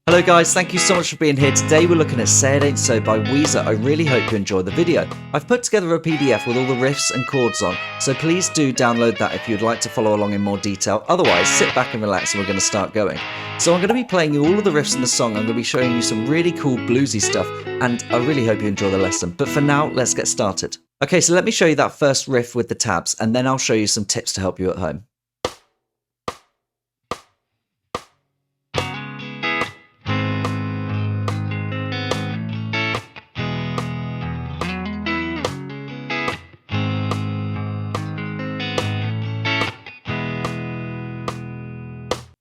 Hello guys, thank you so much for being here. Today we're looking at Say It Ain't So by Weezer. I really hope you enjoy the video. I've put together a PDF with all the riffs and chords on, so please do download that if you'd like to follow along in more detail. Otherwise, sit back and relax and we're going to start going. So I'm going to be playing you all of the riffs in the song. I'm going to be showing you some really cool bluesy stuff, and I really hope you enjoy the lesson. But for now, let's get started. Okay, so let me show you that first riff with the tabs, and then I'll show you some tips to help you at home.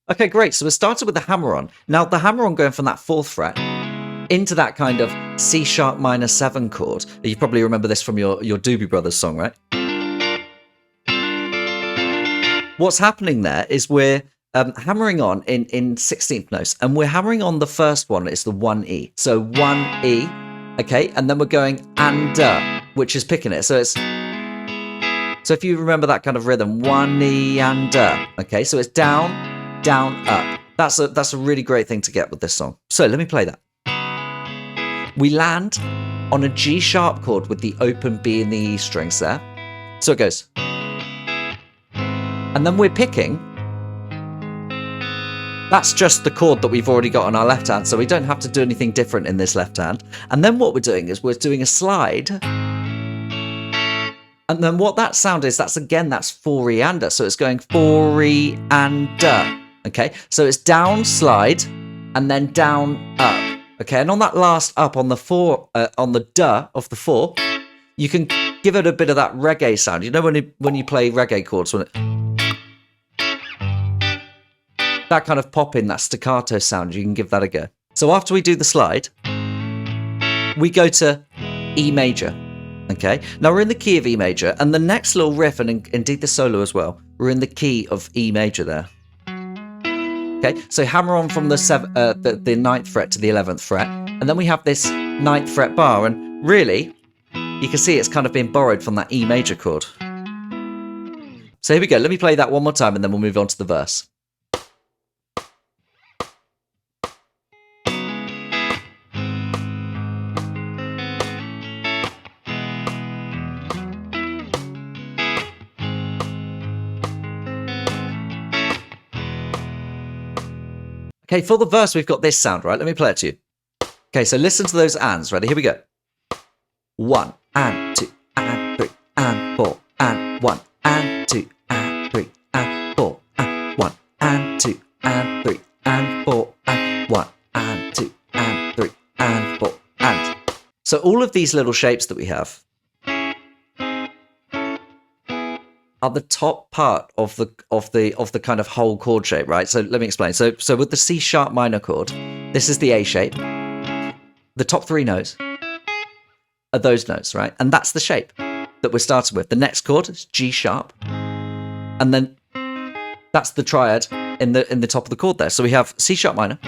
Okay, great. So we started with the hammer-on. Now, the hammer-on going from that 4th fret into that kind of C sharp minor 7 chord. You probably remember this from your Doobie Brothers song, right? What's happening there is we're hammering on in 16th notes, and we're hammering on the first one. It's the 1E. So 1E, okay? And then we're going and, which is picking it. So it's... So if you remember that kind of rhythm, 1E and, okay? So it's down, down, up. That's a really great thing to get with this song. So let me play that. We land on a G sharp chord with the open B and the E strings there. So it goes. And then we're picking. That's just the chord that we've already got on our left hand, so we don't have to do anything different in this left hand. And then what we're doing is we're doing a slide. And then what that sound is, that's 4E and, so it's going 4E and. Okay, so it's down, slide, and then down, up. Okay, and on that last up on the 4, on the duh of the 4, you can give it a bit of that reggae sound. You know when you play reggae chords, when it, that kind of pop in, that staccato sound, you can give that a go. So after we do the slide, we go to E major. Okay, now we're in the key of E major, and the next little riff, and indeed the solo as well, we're in the key of E major there. Okay, so hammer on from the 9th fret to the 11th fret, and then we have this 9th fret bar, and really, you can see it's kind of been borrowed from that E major chord. So here we go, let me play that one more time, and then we'll move on to the verse. Okay, for the verse, we've got this sound, right? Let me play it to you. Okay, so listen to those ands. Ready? Here we go. 1 and 2 and 3 and 4 and 1 and 2 and 3 and 4 and 1 and 2 and 3 and 4 and 1 and 2 and 3 and 4 and. So all of these little shapes that we have are the top part of the kind of whole chord shape, right? So let me explain. So with the C sharp minor chord, this is the A shape. The top 3 notes are those notes, right? And that's the shape that we're starting with. The next chord is G sharp, and then that's the triad in the top of the chord there. So we have C sharp minor,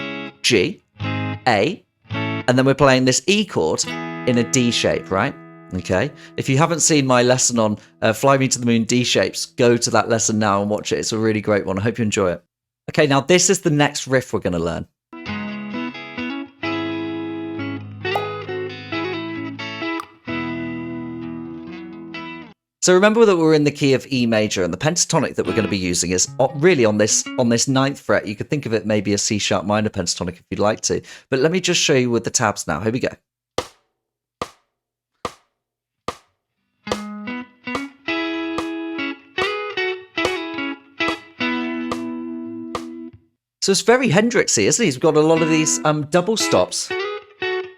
G, A, and then we're playing this E chord in a D shape, right? Okay, if you haven't seen my lesson on Fly Me to the Moon D shapes, go to that lesson now and watch it. It's a really great one. I hope you enjoy it. Okay, now this is the next riff we're going to learn. So remember that we're in the key of E major, and the pentatonic that we're going to be using is really on this 9th fret. You could think of it maybe a C sharp minor pentatonic if you'd like to, but let me just show you with the tabs now. Here we go. So it's very Hendrixy, isn't it? He's got a lot of these double stops.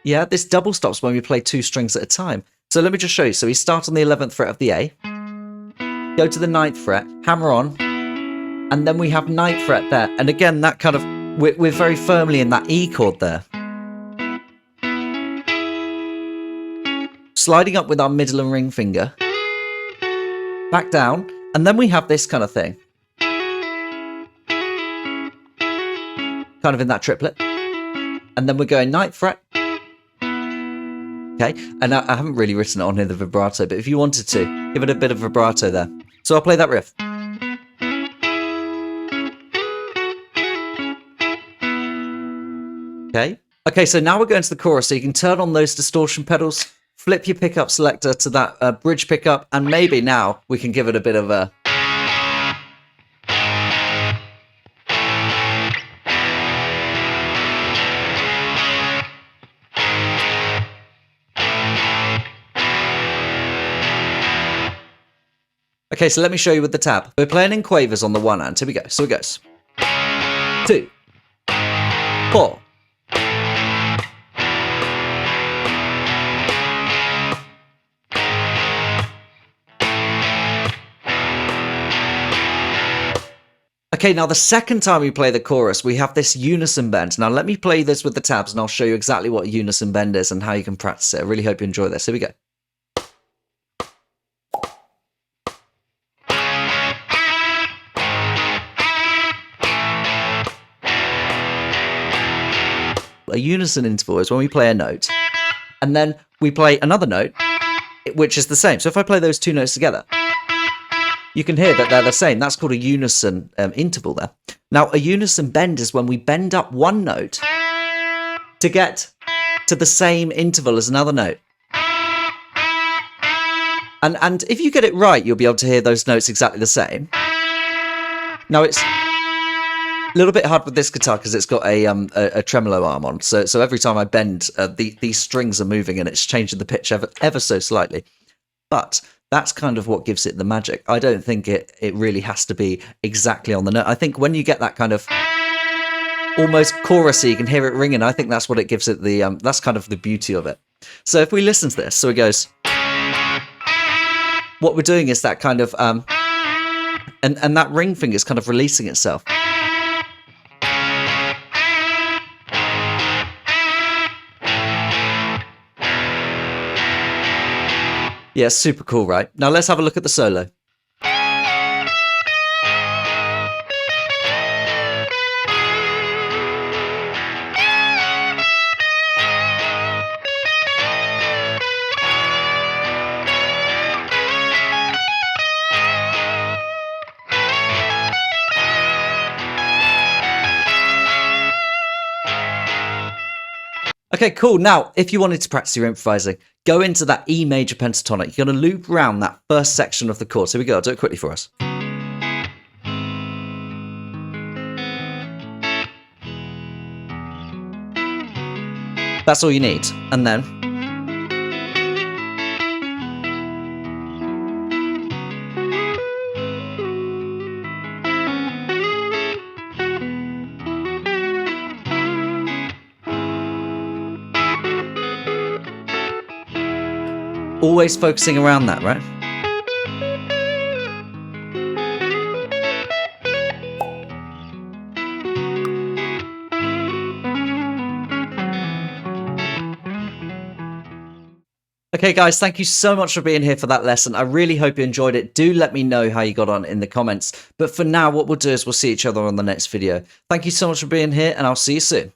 Yeah, this double stops when we play 2 strings at a time. So let me just show you. So we start on the 11th fret of the A, go to the 9th fret, hammer on, and then we have 9th fret there. And again, that kind of, we're very firmly in that E chord there. Sliding up with our middle and ring finger, back down, and then we have this kind of thing. Kind of in that triplet, and then we're going 9th fret. Okay, and I haven't really written it on here, the vibrato, but if you wanted to, give it a bit of vibrato there. So I'll play that riff. Okay. Okay, so now we're going to the chorus, so you can turn on those distortion pedals, flip your pickup selector to that bridge pickup, and maybe now we can give it a bit of a... Okay, so let me show you with the tab. We're playing in quavers on the one hand. Here we go. So it goes 2, 4. Okay, now the second time we play the chorus, we have this unison bend. Now let me play this with the tabs and I'll show you exactly what a unison bend is and how you can practice it. I really hope you enjoy this. Here we go. A unison interval is when we play a note and then we play another note which is the same. So if I play those two notes together, you can hear that they're the same. That's called a unison interval there. Now a unison bend is when we bend up one note to get to the same interval as another note. And if you get it right, you'll be able to hear those notes exactly the same. Now it's a little bit hard with this guitar because it's got a tremolo arm on, so every time I bend, these strings are moving and it's changing the pitch ever so slightly. But that's kind of what gives it the magic. I don't think it really has to be exactly on the note. I think when you get that kind of almost chorusy, you can hear it ringing. I think that's what it gives it the that's kind of the beauty of it. So if we listen to this, so it goes. What we're doing is that kind of and that ring finger is kind of releasing itself. Yeah, super cool, right? Now let's have a look at the solo. Okay, cool. Now, if you wanted to practice your improvising, go into that E major pentatonic. You're going to loop around that first section of the chords. Here we go. I'll do it quickly for us. That's all you need. And then... always focusing around that, right? Okay guys, thank you so much for being here for that lesson. I really hope you enjoyed it. Do let me know how you got on in the comments. But for now, what we'll do is we'll see each other on the next video. Thank you so much for being here and I'll see you soon.